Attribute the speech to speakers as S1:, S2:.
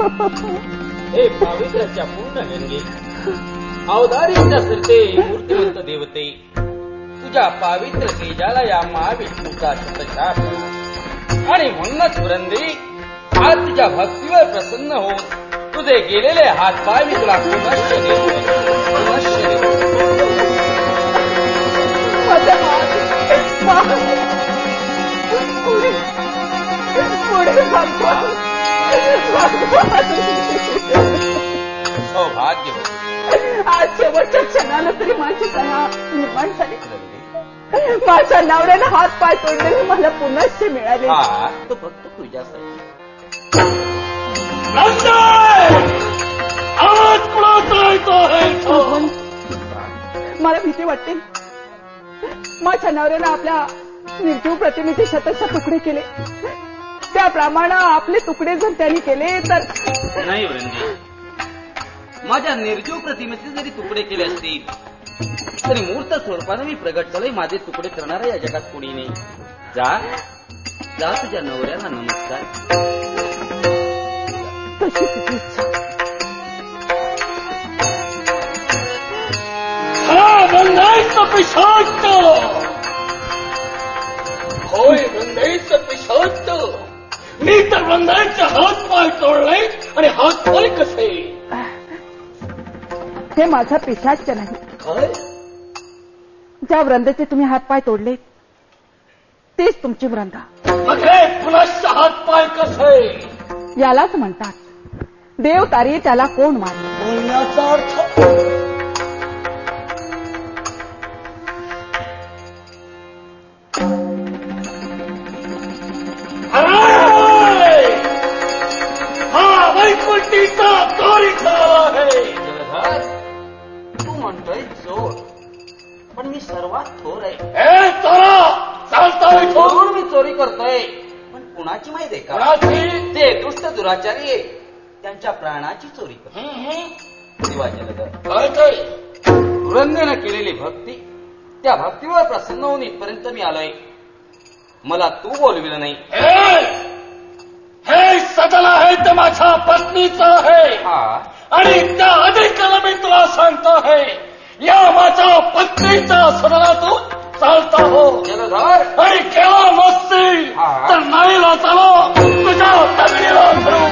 S1: हे पावित्र्याच्या पूर्ण गंगे, अवधारीच्या सरते मूर्तिवंत देवते, तुझ्या पावित्र तेजाला या महाविष्णूचा शतशाप. आणि म्हणूनच वृंदे, आज तुझ्या भक्तीवर प्रसन्न होऊन तुझे गेलेले हातपाय मी तुला पुनश्च देतो, पुनश्च देतो. सौभाग्य होते.
S2: आज शेवटच्या क्षणाला तरी माझी कला निर्माण झाली. माझ्या नवऱ्याला हात पाय तोडलेले मला पुनश्च मिळाले.
S1: हा तो फक्त तुझ्यासाठी.
S2: मला भीती वाटते. माझ्या नवऱ्याला आपल्या निर्जीव प्रतिमेचे शतशः तुकडे केले, त्याप्रमाणे आपले तुकडे जर त्यांनी केले तर.
S1: नाही वृंदे, माझ्या निर्जीव प्रतिमेचे जरी तुकडे केले असतील तरी मूर्त स्वरूपाने मी प्रगट झालोय. माझे तुकडे करणारा या जगात कोणी नाही. जा जा, तुझ्या नवऱ्याला नमस्कार.
S2: तशी तुझी इच्छा.
S3: होय, वृंदाईचं पिशाच. मी तर वृंदाईचे हात पाय तोडले आणि हात पाय कसे?
S2: हे माझा पिशाच नाही.
S3: काय?
S2: ज्या वृंदेचे तुम्ही हात पाय तोडले तेच तुमची वृंदा.
S3: पुनश्च हात पाय कसे?
S2: यालाच म्हणतात देव तारी त्याला कोण मारले.
S3: बोलण्याचा अर्थ हा वैकुंठीचा चोरीचा आहे.
S1: तू म्हणतोय चोर, पण मी सर्वात थोर आहे.
S3: हे चोरा, चालतोय
S1: चोरून मी चोरी करतोय, पण कुणाची माहिती आहे का? ते दुष्ट दुराचारी आहे, त्यांच्या प्राणाची चोरी करतो. देवा जलधर, वृंदेनं केलेली भक्ती, त्या भक्तीवर प्रसन्न होऊन इथपर्यंत मी आलोय. मला तू बोलविलं नाही.
S3: हे सदन आहे ते माझ्या पत्नीचं आहे. आणि त्या अधिकाला मी तुला सांगतो आहे, या माझ्या पत्नीच्या सदनातून चालता हो.
S1: जलधर,
S3: आणि केव्हा नसतील तर नाहीला चालो तुझ्या तगडीला धरू.